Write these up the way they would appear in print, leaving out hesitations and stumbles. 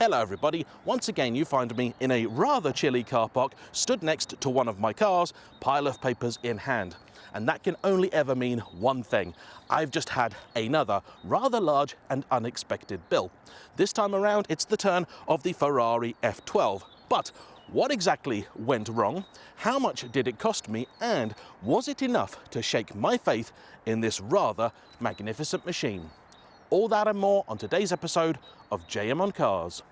Hello everybody, once again you find me in a rather chilly car park, stood next to one of my cars, pile of papers in hand. And that can only ever mean one thing. I've just had another rather large and unexpected bill. This time around it's the turn of the Ferrari F12. But what exactly went wrong? How much did it cost me? And was it enough to shake my faith in this rather magnificent machine? All that and more on today's episode of JAYEMM on Cars.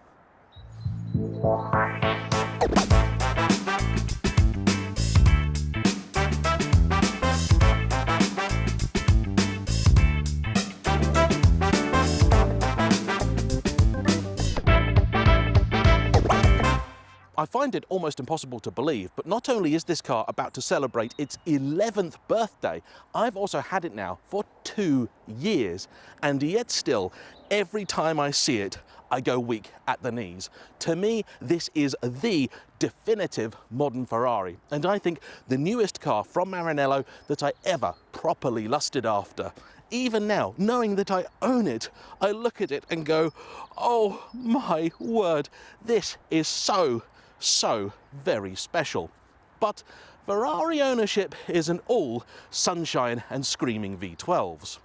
I find it almost impossible to believe, but not only is this car about to celebrate its 11th birthday, I've also had it now for 2 years, and yet still, every time I see it, I go weak at the knees. To me, this is the definitive modern Ferrari, and I think the newest car from Maranello that I ever properly lusted after. Even now, knowing that I own it, I look at it and go, oh my word, this is so very special. But Ferrari ownership isn't all sunshine and screaming V12s.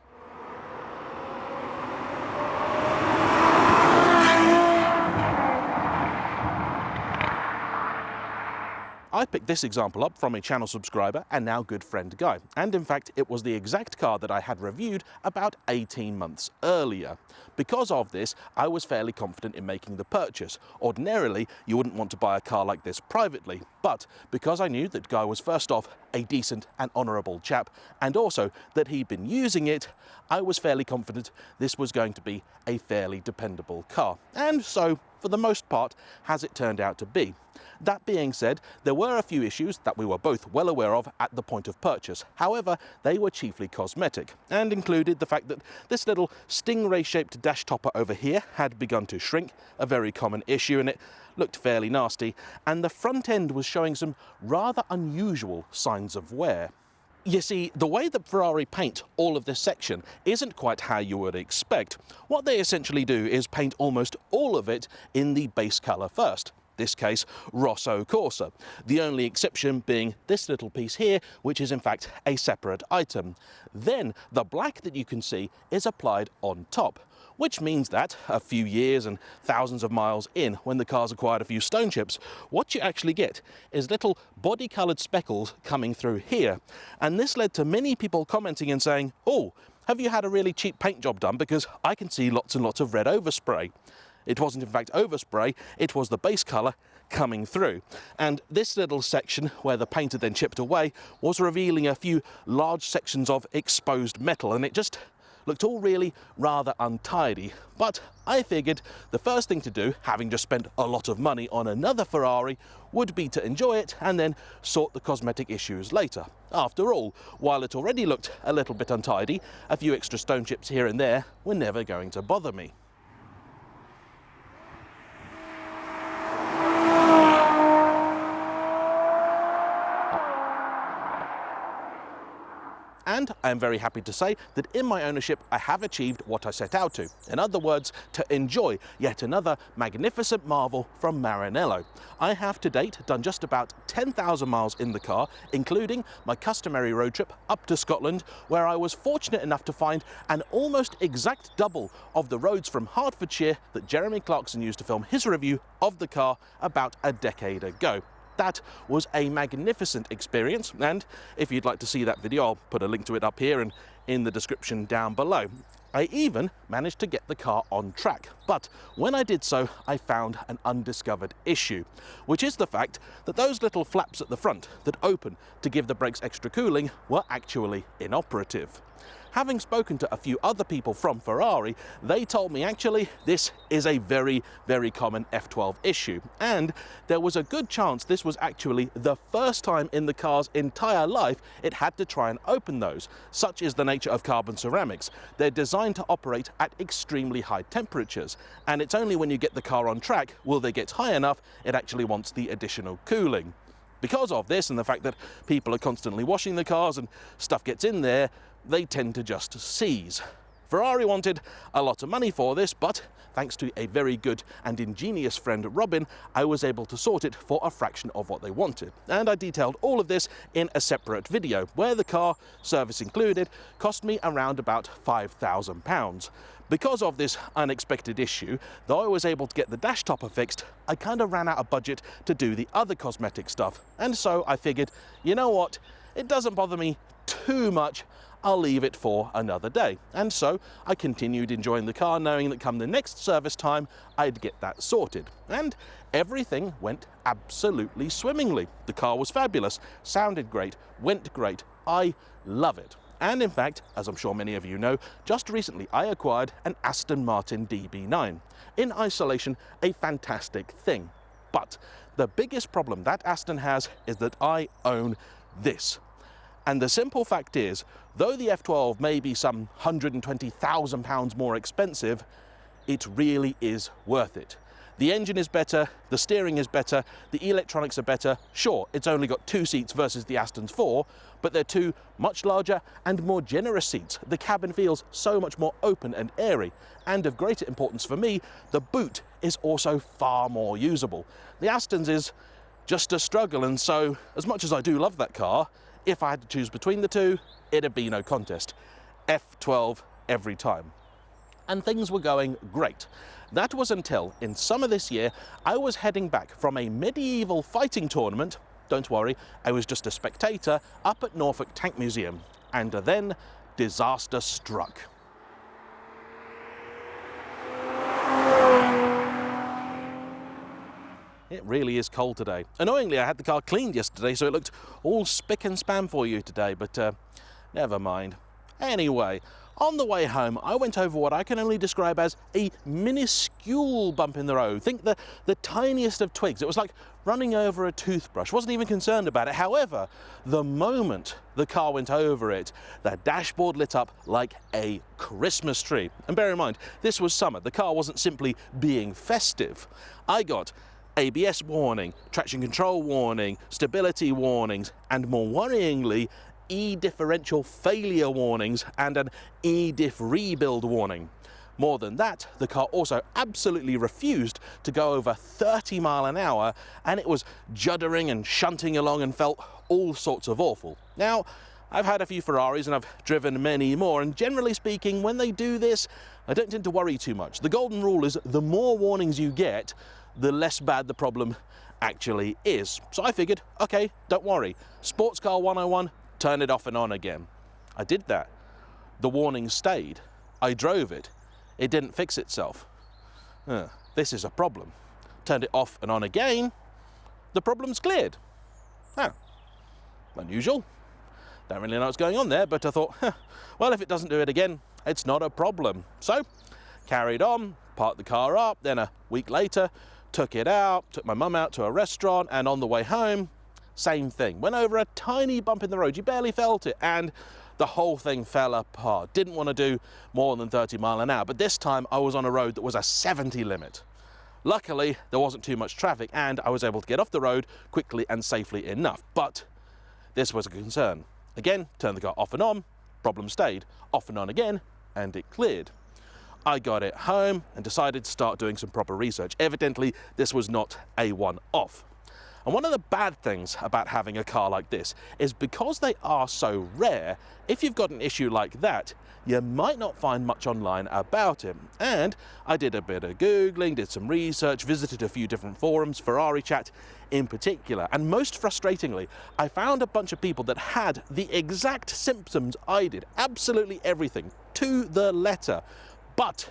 I picked this example up from a channel subscriber and now good friend Guy, and in fact it was the exact car that I had reviewed about 18 months earlier. Because of this, I was fairly confident in making the purchase. Ordinarily, you wouldn't want to buy a car like this privately, but because I knew that Guy was first off a decent and honourable chap, and also that he'd been using it, I was fairly confident this was going to be a fairly dependable car. And so, for the most part, has it turned out to be. That being said, there were a few issues that we were both well aware of at the point of purchase. However, they were chiefly cosmetic, and included the fact that this little stingray-shaped dash topper over here had begun to shrink, a very common issue, and it looked fairly nasty, and the front end was showing some rather unusual signs of wear. You see, the way that Ferrari paint all of this section isn't quite how you would expect. What they essentially do is paint almost all of it in the base colour first. This case, Rosso Corsa. The only exception being this little piece here, which is in fact a separate item. Then the black that you can see is applied on top, which means that a few years and thousands of miles in, when the car's acquired a few stone chips, what you actually get is little body-coloured speckles coming through here. And this led to many people commenting and saying, oh, have you had a really cheap paint job done, because I can see lots and lots of red overspray. It wasn't in fact overspray, it was the base colour coming through. And this little section where the paint had then chipped away was revealing a few large sections of exposed metal, and it just looked all really rather untidy. But I figured the first thing to do, having just spent a lot of money on another Ferrari, would be to enjoy it and then sort the cosmetic issues later. After all, while it already looked a little bit untidy, a few extra stone chips here and there were never going to bother me. And I am very happy to say that in my ownership I have achieved what I set out to. In other words, to enjoy yet another magnificent marvel from Maranello. I have to date done just about 10,000 miles in the car, including my customary road trip up to Scotland, where I was fortunate enough to find an almost exact double of the roads from Hertfordshire that Jeremy Clarkson used to film his review of the car about a decade ago. That was a magnificent experience, and if you'd like to see that video, I'll put a link to it up here and in the description down below. I even managed to get the car on track, but when I did so, I found an undiscovered issue, which is the fact that those little flaps at the front that open to give the brakes extra cooling were actually inoperative. Having spoken to a few other people from Ferrari, they told me actually this is a very common F12 issue, and there was a good chance this was actually the first time in the car's entire life it had to try and open those. Such is the nature of carbon ceramics. They're designed to operate at extremely high temperatures, and it's only when you get the car on track will they get high enough it actually wants the additional cooling. Because of this and the fact that people are constantly washing the cars and stuff gets in there, they tend to just seize. Ferrari wanted a lot of money for this, but thanks to a very good and ingenious friend Robin, I was able to sort it for a fraction of what they wanted. And I detailed all of this in a separate video, where the car, service included, cost me around about £5,000. Because of this unexpected issue, though I was able to get the dash topper fixed, I kind of ran out of budget to do the other cosmetic stuff. And so I figured, you know what, it doesn't bother me too much, I'll leave it for another day. And so I continued enjoying the car, knowing that come the next service time, I'd get that sorted. And everything went absolutely swimmingly. The car was fabulous, sounded great, went great. I love it. And in fact, as I'm sure many of you know, just recently I acquired an Aston Martin DB9. In isolation, a fantastic thing. But the biggest problem that Aston has is that I own this. And the simple fact is, though the F12 may be some £120,000 more expensive, it really is worth it. The engine is better, the steering is better, the electronics are better. Sure, it's only got 2 seats versus the Aston's 4, but they're 2 much larger and more generous seats. The cabin feels so much more open and airy. And of greater importance for me, the boot is also far more usable. The Aston's is just a struggle, and so as much as I do love that car, if I had to choose between the two, it'd be no contest. F12 every time. And things were going great. That was until, in summer this year, I was heading back from a medieval fighting tournament. Don't worry, I was just a spectator up at Norfolk Tank Museum. And then disaster struck. It really is cold today. Annoyingly, I had the car cleaned yesterday, so it looked all spick and span for you today, but never mind. Anyway, on the way home, I went over what I can only describe as a minuscule bump in the road. Think the tiniest of twigs. It was like running over a toothbrush. Wasn't even concerned about it. However, the moment the car went over it, the dashboard lit up like a Christmas tree. And bear in mind, this was summer. The car wasn't simply being festive. I got ABS warning, traction control warning, stability warnings, and more worryingly, E-differential failure warnings and an E-diff rebuild warning. More than that, the car also absolutely refused to go over 30 miles an hour, and it was juddering and shunting along and felt all sorts of awful. Now, I've had a few Ferraris and I've driven many more, and generally speaking, when they do this, I don't tend to worry too much. The golden rule is the more warnings you get, the less bad the problem actually is. So I figured, okay, don't worry. Sports car 101, turn it off and on again. I did that. The warning stayed. I drove it. It didn't fix itself. This is a problem. Turned it off and on again. The problem's cleared. Unusual. Don't really know what's going on there, but I thought, well, if it doesn't do it again, it's not a problem. So, carried on, parked the car up, then a week later, took it out, took my mum out to a restaurant, and on the way home, same thing. Went over a tiny bump in the road, you barely felt it, and the whole thing fell apart. Didn't want to do more than 30 miles an hour, but this time I was on a road that was a 70 limit. Luckily, there wasn't too much traffic, and I was able to get off the road quickly and safely enough, but this was a concern. Again, turned the car off and on, problem stayed, off and on again, and it cleared. I got it home and decided to start doing some proper research. Evidently, this was not a one-off. And one of the bad things about having a car like this is because they are so rare, if you've got an issue like that, you might not find much online about it. And I did a bit of Googling, did some research, visited a few different forums, Ferrari chat in particular. And most frustratingly, I found a bunch of people that had the exact symptoms I did, absolutely everything, to the letter. But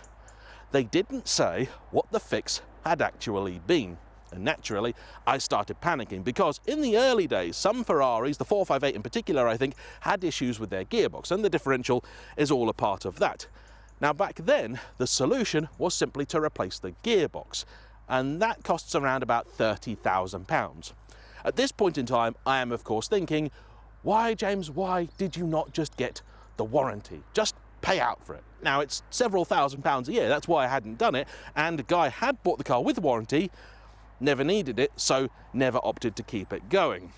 they didn't say what the fix had actually been. And naturally, I started panicking because in the early days, some Ferraris, the 458 in particular, I think, had issues with their gearbox, and the differential is all a part of that. Now, back then, the solution was simply to replace the gearbox, and that costs around about £30,000. At this point in time, I am, of course, thinking, why, James, why did you not just get the warranty? Just pay out for it. Now, it's several £1,000s a year, that's why I hadn't done it, and the guy had bought the car with warranty, never needed it, so never opted to keep it going.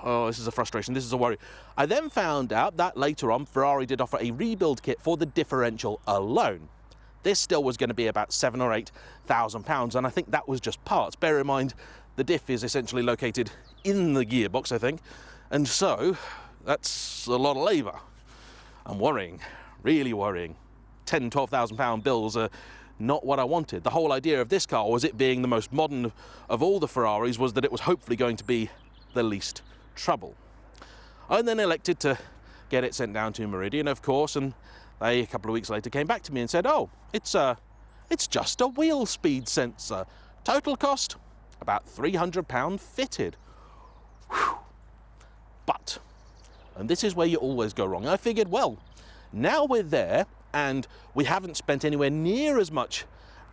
oh, this is a frustration, this is a worry. I then found out that later on, Ferrari did offer a rebuild kit for the differential alone. This still was going to be about £7,000 or £8,000, and I think that was just parts. Bear in mind, the diff is essentially located in the gearbox, I think, and so that's a lot of labour. I'm worrying, really worrying. £10,000, £12,000 bills are not what I wanted. The whole idea of this car, was it being the most modern of all the Ferraris, was that it was hopefully going to be the least trouble. I then elected to get it sent down to Meridian, of course, and they, a couple of weeks later, came back to me and said, oh, it's just a wheel speed sensor. Total cost, about £300 fitted. Whew. But, and this is where you always go wrong, I figured, well, now we're there, and we haven't spent anywhere near as much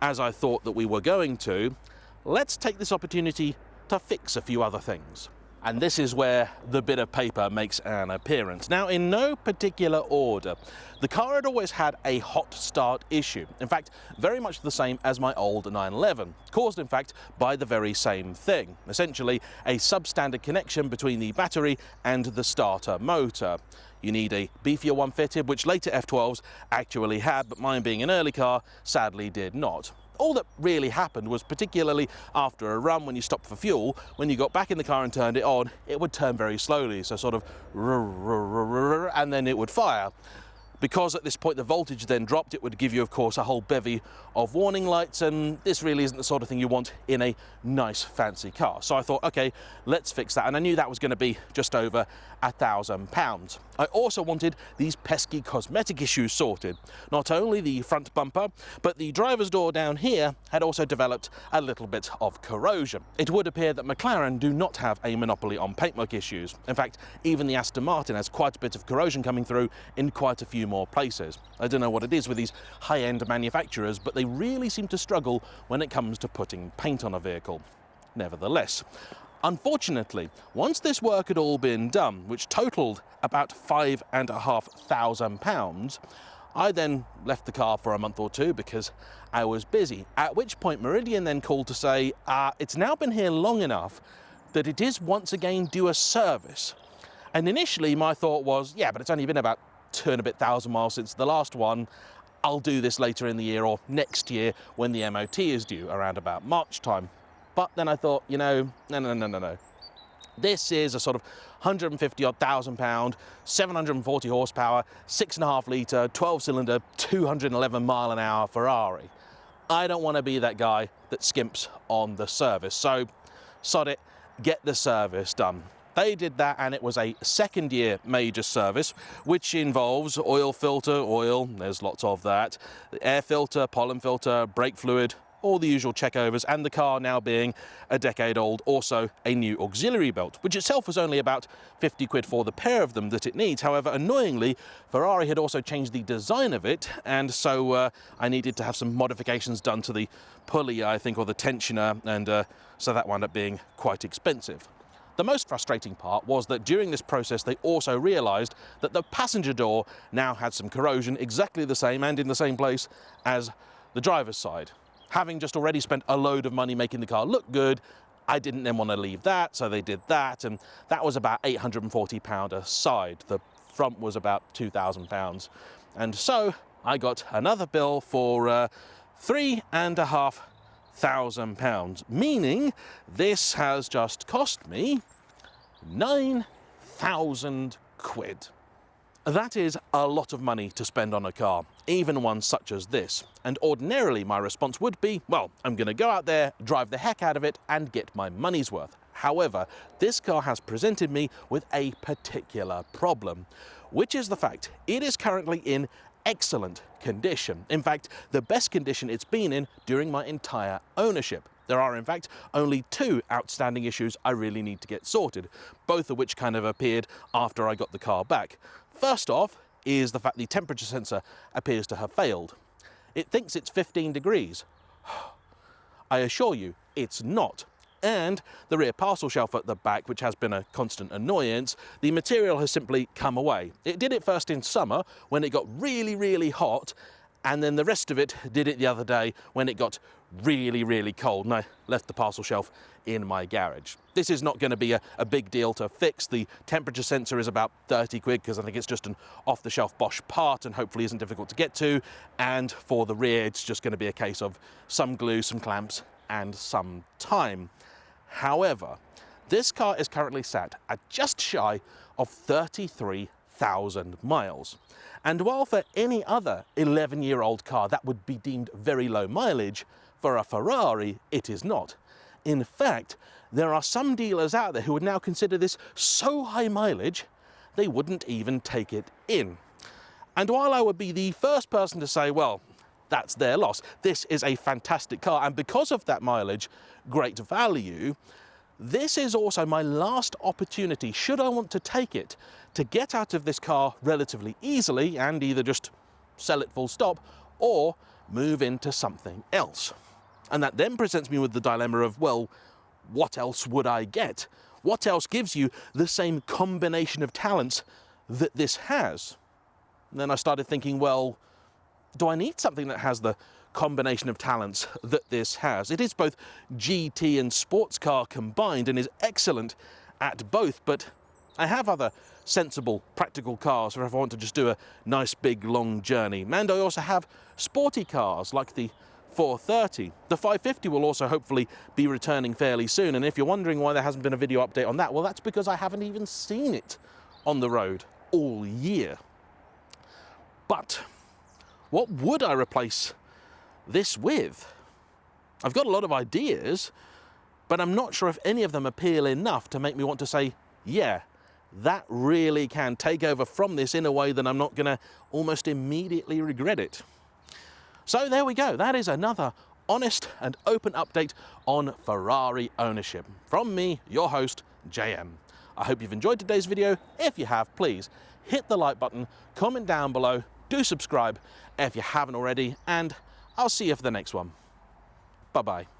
as I thought that we were going to, let's take this opportunity to fix a few other things. And this is where the bit of paper makes an appearance. Now, in no particular order, the car had always had a hot start issue. In fact, very much the same as my old 911, caused in fact by the very same thing. Essentially, a substandard connection between the battery and the starter motor. You need a beefier one fitted, which later F12s actually had, but mine being an early car, sadly did not. All that really happened was, particularly after a run when you stopped for fuel, when you got back in the car and turned it on, it would turn very slowly, so sort of and then it would fire. Because at this point the voltage then dropped, it would give you, of course, a whole bevy of warning lights, and this really isn't the sort of thing you want in a nice fancy car. So I thought, okay, let's fix that, and I knew that was going to be just over £1,000. I also wanted these pesky cosmetic issues sorted. Not only the front bumper, but the driver's door down here had also developed a little bit of corrosion. It would appear that McLaren do not have a monopoly on paintwork issues. In fact, even the Aston Martin has quite a bit of corrosion coming through in quite a few more places. I don't know what it is with these high-end manufacturers, but they really seem to struggle when it comes to putting paint on a vehicle. Nevertheless, unfortunately, once this work had all been done, which totalled about £5,500, I then left the car for a month or two because I was busy, at which point Meridian then called to say, it's now been here long enough that it is once again due a service. And initially my thought was, yeah, but it's only been about 2 and a bit thousand miles since the last one. I'll do this later in the year or next year when the MOT is due, around about March time. But then I thought, you know, no. This is a sort of 150-odd thousand pound, 740 horsepower, 6.5 litre, 12-cylinder, 211 mile an hour Ferrari. I don't want to be that guy that skimps on the service. So, sod it, get the service done. They did that, and it was a second-year major service, which involves oil filter, oil, there's lots of that, air filter, pollen filter, brake fluid, all the usual checkovers, and the car now being a decade old, also a new auxiliary belt, which itself was only about 50 quid for the pair of them that it needs. However, annoyingly, Ferrari had also changed the design of it, and so I needed to have some modifications done to the pulley, I think, or the tensioner, and so that wound up being quite expensive. The most frustrating part was that during this process they also realised that the passenger door now had some corrosion exactly the same and in the same place as the driver's side. Having just already spent a load of money making the car look good, I didn't then want to leave that, so they did that, and that was about £840 a side. The front was about £2,000. And so I got another bill for £3,500, meaning this has just cost me 9,000 quid. That is a lot of money to spend on a car, even one such as this. And ordinarily my response would be, well, I'm going to go out there, drive the heck out of it, and get my money's worth. However, this car has presented me with a particular problem, which is the fact it is currently in excellent condition. In fact, the best condition it's been in during my entire ownership. There are, in fact, only 2 outstanding issues I really need to get sorted, both of which kind of appeared after I got the car back. First off is the fact the temperature sensor appears to have failed. It thinks it's 15 degrees. I assure you, it's not. And the rear parcel shelf at the back, which has been a constant annoyance, the material has simply come away. It did it first in summer when it got really, really hot, and then the rest of it did it the other day when it got really, really cold and I left the parcel shelf in my garage. This is not going to be a big deal to fix. The temperature sensor is about 30 quid because I think it's just an off-the-shelf Bosch part and hopefully isn't difficult to get to. And for the rear, it's just going to be a case of some glue, some clamps, and some time. However, this car is currently sat at just shy of 33,000 miles. And while for any other 11-year-old car that would be deemed very low mileage, for a Ferrari it is not. In fact, there are some dealers out there who would now consider this so high mileage they wouldn't even take it in. And while I would be the first person to say, well, that's their loss, this is a fantastic car, and because of that mileage, great value, this is also my last opportunity, should I want to take it, to get out of this car relatively easily and either just sell it full stop or move into something else. And that then presents me with the dilemma of, well, what else would I get? What else gives you the same combination of talents that this has? And then I started thinking, well, do I need something that has the combination of talents that this has? It is both GT and sports car combined and is excellent at both, but I have other sensible, practical cars for if I want to just do a nice big long journey. And I also have sporty cars like the 430. The 550 will also hopefully be returning fairly soon, and if you're wondering why there hasn't been a video update on that, well, that's because I haven't even seen it on the road all year. But what would I replace this with? I've got a lot of ideas, but I'm not sure if any of them appeal enough to make me want to say, yeah, that really can take over from this in a way that I'm not going to almost immediately regret it. So there we go. That is another honest and open update on Ferrari ownership. From me, your host, JM. I hope you've enjoyed today's video. If you have, please hit the like button, comment down below, do subscribe if you haven't already, and I'll see you for the next one. Bye-bye.